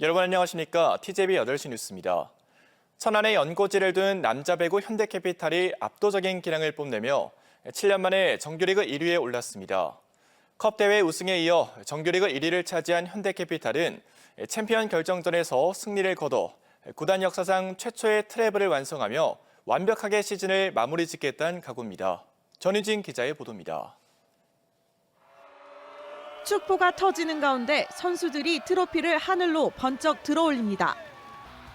여러분 안녕하십니까? TJB 8시 뉴스입니다. 천안에 연고지를 둔 남자 배구 현대캐피탈이 압도적인 기량을 뽐내며 7년 만에 정규리그 1위에 올랐습니다. 컵 대회 우승에 이어 정규리그 1위를 차지한 현대캐피탈은 챔피언 결정전에서 승리를 거둬 구단 역사상 최초의 트래블을 완성하며 완벽하게 시즌을 마무리 짓겠다는 각오입니다. 전유진 기자의 보도입니다. 축포가 터지는 가운데 선수들이 트로피를 하늘로 번쩍 들어올립니다.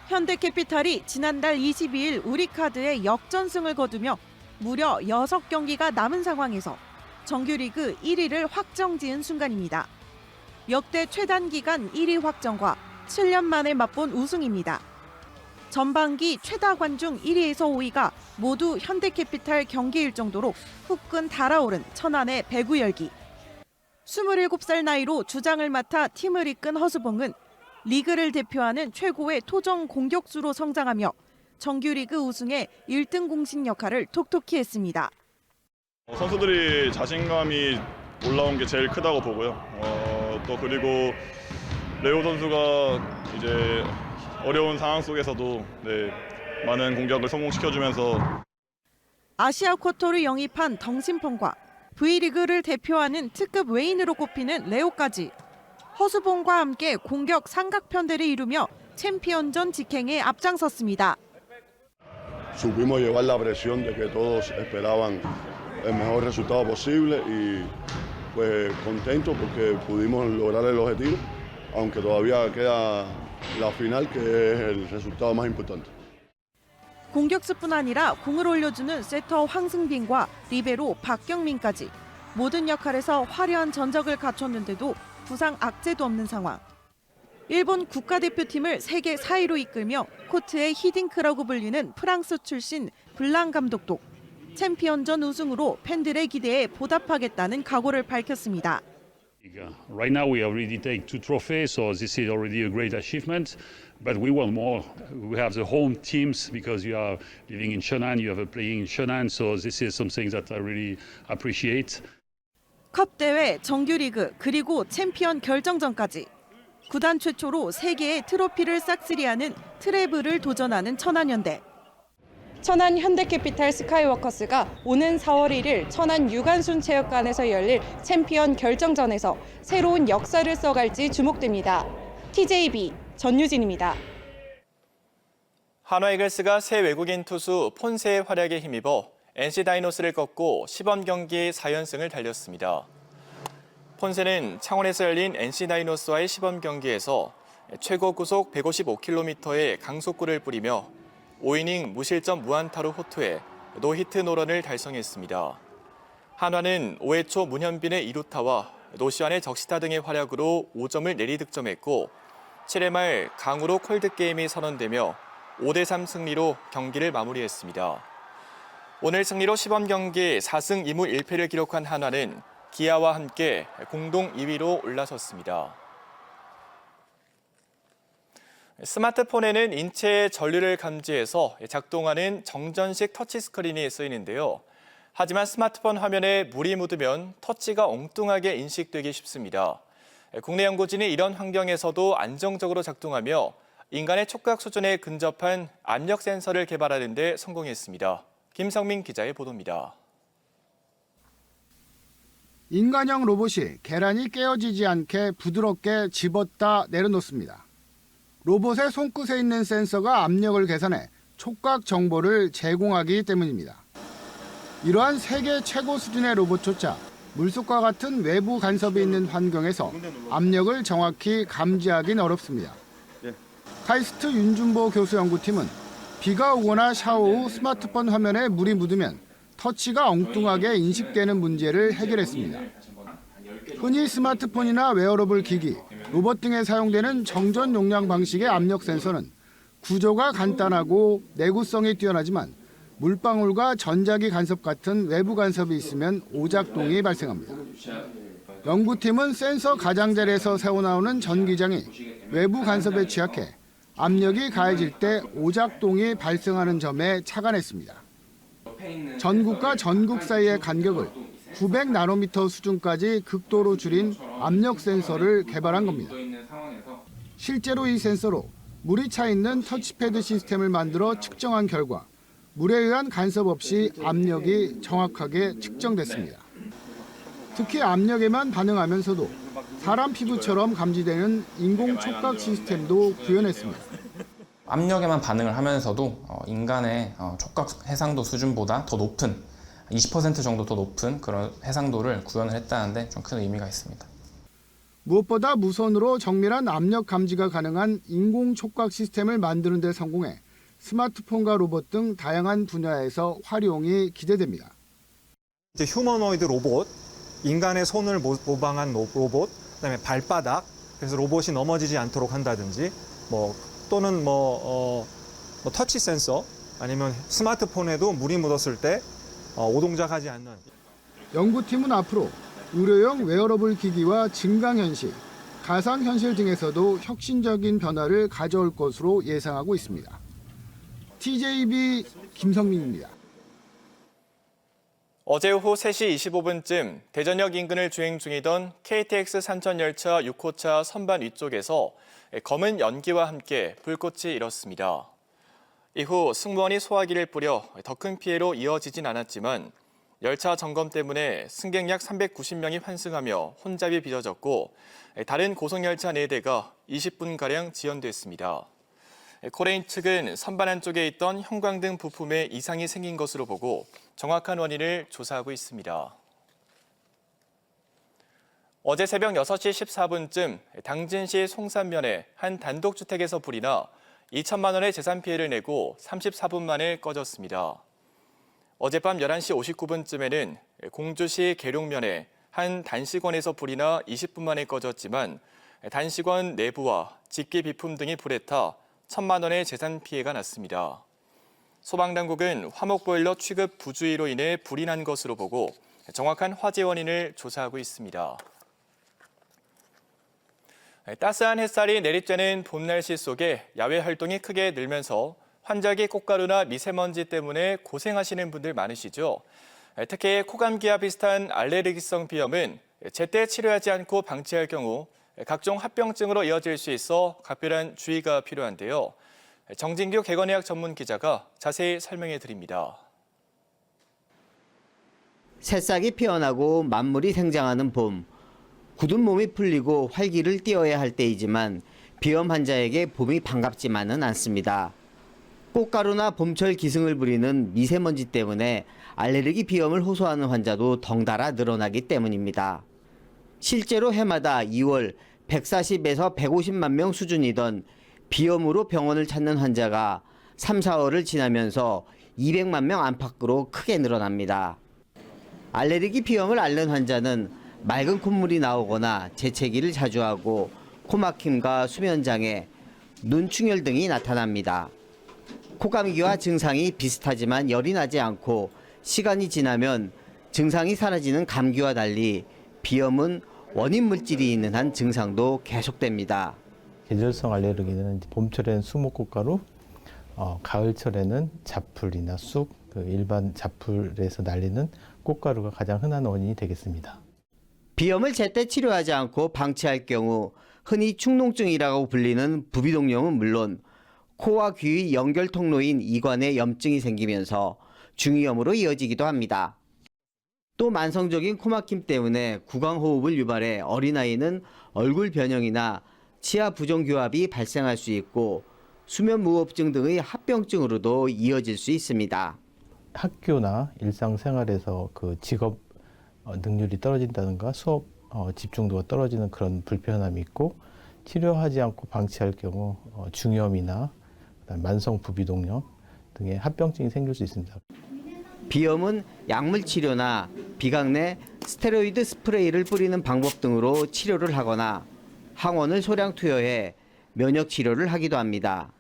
현대캐피탈이 지난달 22일 우리카드에 역전승을 거두며 무려 6경기가 남은 상황에서 정규리그 1위를 확정지은 순간입니다. 역대 최단 기간 1위 확정과 7년 만에 맛본 우승입니다. 전반기 최다 관중 1위에서 5위가 모두 현대캐피탈 경기일 정도로 후끈 달아오른 천안의 배구 열기. 27살 나이로 주장을 맡아 팀을 이끈 허수봉은 리그를 대표하는 최고의 토종 공격수로 성장하며 정규리그 우승의 1등 공신 역할을 톡톡히 했습니다. 선수들이 자신감이 올라온 게 제일 크다고 보고요. 또 그리고 레오 선수가 이제 어려운 상황 속에서도 많은 공격을 성공시켜주면서 아시아 쿼터를 영입한 덩신펑과 V리그를 대표하는 특급 외인으로 꼽히는 레오까지 허수봉과 함께 공격 삼각편대를 이루며 챔피언전 직행에 앞장섰습니다. Supimos llevar la presión de que todos esperaban el mejor resultado posible y pues contento porque pudimos lograr el objetivo, aunque todavía queda la final que es el resultado más importante. 공격수뿐 아니라 공을 올려주는 세터 황승빈과 리베로 박경민까지 모든 역할에서 화려한 전적을 갖췄는데도 부상 악재도 없는 상황. 일본 국가대표팀을 세계 4위로 이끌며 코트의 히딩크라고 불리는 프랑스 출신 블랑 감독도 챔피언전 우승으로 팬들의 기대에 보답하겠다는 각오를 밝혔습니다. Right now we already take 2 trophies, so this is already a great achievement. But we want more. We have the home teams because you are living in Cheonan, you are playing in Cheonan, so this is something that I really appreciate. 컵 대회, 정규리그, 그리고 챔피언 결정전까지 구단 최초로 3개의 트로피를 싹쓸이하는 트래블을 도전하는 천안현대. 천안 현대캐피탈 스카이워커스가 오는 4월 1일 천안 유관순 체육관에서 열릴 챔피언 결정전에서 새로운 역사를 써갈지 주목됩니다. TJB 전유진입니다. 한화 이글스가 새 외국인 투수 폰세의 활약에 힘입어 NC 다이노스를 꺾고 시범 경기 4연승을 달렸습니다. 폰세는 창원에서 열린 NC 다이노스와의 시범 경기에서 최고 구속 155km의 강속구를 뿌리며 5이닝 무실점 무안타로 호투해 노히트 노런을 달성했습니다. 한화는 5회 초 문현빈의 2루타와 노시환의 적시타 등의 활약으로 5점을 내리득점했고 7회 말 강으로 콜드게임이 선언되며 5대3 승리로 경기를 마무리했습니다. 오늘 승리로 시범 경기 4승 2무 1패를 기록한 한화는 기아와 함께 공동 2위로 올라섰습니다. 스마트폰에는 인체의 전류를 감지해서 작동하는 정전식 터치스크린이 쓰이는데요. 하지만 스마트폰 화면에 물이 묻으면 터치가 엉뚱하게 인식되기 쉽습니다. 국내 연구진이 이런 환경에서도 안정적으로 작동하며 인간의 촉각 수준에 근접한 압력 센서를 개발하는 데 성공했습니다. 김성민 기자의 보도입니다. 인간형 로봇이 계란이 깨어지지 않게 부드럽게 집었다 내려놓습니다. 로봇의 손끝에 있는 센서가 압력을 계산해 촉각 정보를 제공하기 때문입니다. 이러한 세계 최고 수준의 로봇조차 물속과 같은 외부 간섭이 있는 환경에서 압력을 정확히 감지하긴 어렵습니다. 카이스트 윤준보 교수 연구팀은 비가 오거나 샤워 후 스마트폰 화면에 물이 묻으면 터치가 엉뚱하게 인식되는 문제를 해결했습니다. 흔히 스마트폰이나 웨어러블 기기, 로봇 등에 사용되는 정전 용량 방식의 압력 센서는 구조가 간단하고 내구성이 뛰어나지만 물방울과 전자기 간섭 같은 외부 간섭이 있으면 오작동이 발생합니다. 연구팀은 센서 가장자리에서 새어나오는 전기장이 외부 간섭에 취약해 압력이 가해질 때 오작동이 발생하는 점에 착안했습니다. 전국과 전국 사이의 간격을 900나노미터 수준까지 극도로 줄인 압력 센서를 개발한 겁니다. 실제로 이 센서로 물이 차 있는 터치패드 시스템을 만들어 측정한 결과 물에 의한 간섭 없이 압력이 정확하게 측정됐습니다. 특히 압력에만 반응하면서도 사람 피부처럼 감지되는 인공 촉각 시스템도 구현했습니다. 압력에만 반응을 하면서도 인간의 촉각 해상도 수준보다 더 높은 20% 정도 더 높은 그런 해상도를 구현을 했다는데 좀 큰 의미가 있습니다. 무엇보다 무선으로 정밀한 압력 감지가 가능한 인공 촉각 시스템을 만드는 데 성공해 스마트폰과 로봇 등 다양한 분야에서 활용이 기대됩니다. 이제 휴머노이드 로봇, 인간의 손을 모방한 로봇, 그다음에 발바닥, 그래서 로봇이 넘어지지 않도록 한다든지, 또는 터치 센서, 아니면 스마트폰에도 물이 묻었을 때 오동작하지 않는. 연구팀은 앞으로 의료용 웨어러블 기기와 증강현실, 가상현실 등에서도 혁신적인 변화를 가져올 것으로 예상하고 있습니다. TJB 김성민입니다. 어제 오후 3시 25분쯤 대전역 인근을 주행 중이던 KTX 산천열차 6호차 선반 위쪽에서 검은 연기와 함께 불꽃이 일었습니다. 이후 승무원이 소화기를 뿌려 더 큰 피해로 이어지진 않았지만 열차 점검 때문에 승객 약 390명이 환승하며 혼잡이 빚어졌고 다른 고속열차 4대가 20분가량 지연됐습니다. 코레인 측은 선반 안쪽에 있던 형광등 부품에 이상이 생긴 것으로 보고 정확한 원인을 조사하고 있습니다. 어제 새벽 6시 14분쯤 당진시 송산면의 한 단독주택에서 불이 나 2천만 원의 재산 피해를 내고 34분 만에 꺼졌습니다. 어젯밤 11시 59분쯤에는 공주시 계룡면의 한 단식원에서 불이 나 20분 만에 꺼졌지만 단식원 내부와 직기 비품 등이 불에 타 1천만 원의 재산 피해가 났습니다. 소방당국은 화목보일러 취급 부주의로 인해 불이 난 것으로 보고 정확한 화재 원인을 조사하고 있습니다. 따스한 햇살이 내리쬐는 봄 날씨 속에 야외 활동이 크게 늘면서 환절기 꽃가루나 미세먼지 때문에 고생하시는 분들 많으시죠. 특히 코감기와 비슷한 알레르기성 비염은 제때 치료하지 않고 방치할 경우 각종 합병증으로 이어질 수 있어 각별한 주의가 필요한데요. 정진규 개건의학 전문 기자가 자세히 설명해 드립니다. 새싹이 피어나고 만물이 생장하는 봄. 굳은 몸이 풀리고 활기를 띠어야 할 때이지만 비염 환자에게 봄이 반갑지만은 않습니다. 꽃가루나 봄철 기승을 부리는 미세먼지 때문에 알레르기 비염을 호소하는 환자도 덩달아 늘어나기 때문입니다. 실제로 해마다 2월 140에서 150만 명 수준이던 비염으로 병원을 찾는 환자가 3, 4월을 지나면서 200만 명 안팎으로 크게 늘어납니다. 알레르기 비염을 앓는 환자는 맑은 콧물이 나오거나 재채기를 자주 하고 코막힘과 수면장애, 눈충혈 등이 나타납니다. 코감기와 증상이 비슷하지만 열이 나지 않고 시간이 지나면 증상이 사라지는 감기와 달리 비염은 원인 물질이 있는 한 증상도 계속됩니다. 계절성 알레르기는 봄철에는 수목꽃가루, 가을철에는 잡풀이나 쑥, 일반 잡풀에서 날리는 꽃가루가 가장 흔한 원인이 되겠습니다. 비염을 제때 치료하지 않고 방치할 경우 흔히 축농증이라고 불리는 부비동염은 물론 코와 귀의 연결 통로인 이관에 염증이 생기면서 중이염으로 이어지기도 합니다. 또 만성적인 코막힘 때문에 구강호흡을 유발해 어린아이는 얼굴 변형이나 치아 부정교합이 발생할 수 있고 수면무호흡증 등의 합병증으로도 이어질 수 있습니다. 학교나 일상생활에서 직업 능률이 떨어진다든가 수업 집중도가 떨어지는 그런 불편함이 있고 치료하지 않고 방치할 경우 중이염이나 만성 부비동염 등의 합병증이 생길 수 있습니다. 비염은 약물 치료나 비강 내 스테로이드 스프레이를 뿌리는 방법 등으로 치료를 하거나 항원을 소량 투여해 면역 치료를 하기도 합니다.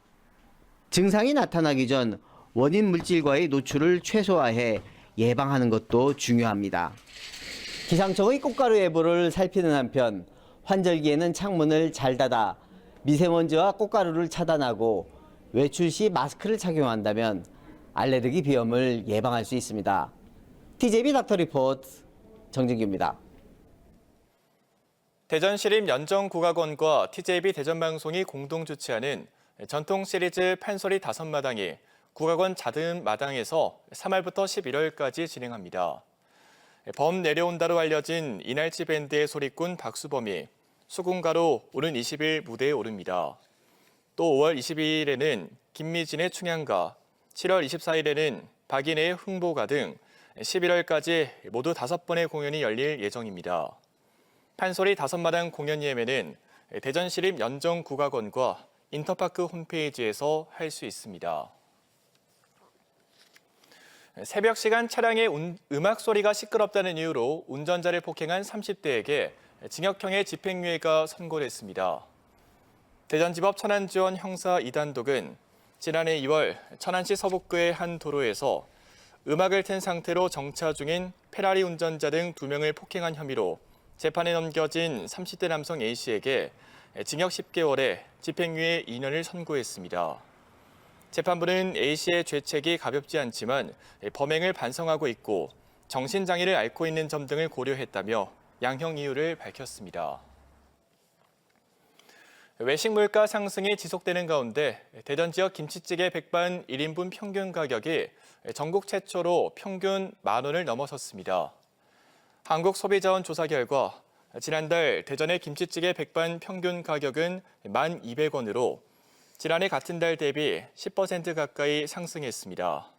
증상이 나타나기 전 원인 물질과의 노출을 최소화해 예방하는 것도 중요합니다. 기상청의 꽃가루 예보를 살피는 한편 환절기에는 창문을 잘 닫아 미세먼지와 꽃가루를 차단하고 외출 시 마스크를 착용한다면 알레르기 비염을 예방할 수 있습니다. TJB 닥터 리포트 정진규입니다. 대전시립 연정국악원과 TJB 대전방송이 공동 주최하는 전통 시리즈 판소리 5마당이 국악원 자듬마당에서 3월부터 11월까지 진행합니다. 범 내려온다로 알려진 이날치 밴드의 소리꾼 박수범이 수군가로 오는 20일 무대에 오릅니다. 또 5월 22일에는 김미진의 충향가, 7월 24일에는 박인혜의 흥보가 등 11월까지 모두 5번의 공연이 열릴 예정입니다. 판소리 5마당 공연 예매는 대전시립 연정국악원과 인터파크 홈페이지에서 할 수 있습니다. 새벽 시간 차량의 음악 소리가 시끄럽다는 이유로 운전자를 폭행한 30대에게 징역형의 집행유예가 선고됐습니다. 대전지법 천안지원 형사 2단독은 지난해 2월 천안시 서북구의 한 도로에서 음악을 튼 상태로 정차 중인 페라리 운전자 등 2명을 폭행한 혐의로 재판에 넘겨진 30대 남성 A씨에게 징역 10개월에 집행유예 2년을 선고했습니다. 재판부는 A씨의 죄책이 가볍지 않지만 범행을 반성하고 있고 정신장애를 앓고 있는 점 등을 고려했다며 양형 이유를 밝혔습니다. 외식 물가 상승이 지속되는 가운데 대전 지역 김치찌개 백반 1인분 평균 가격이 전국 최초로 평균 10,000원을 넘어섰습니다. 한국소비자원 조사 결과 지난달 대전의 김치찌개 백반 평균 가격은 1,200원으로 지난해 같은 달 대비 10% 가까이 상승했습니다.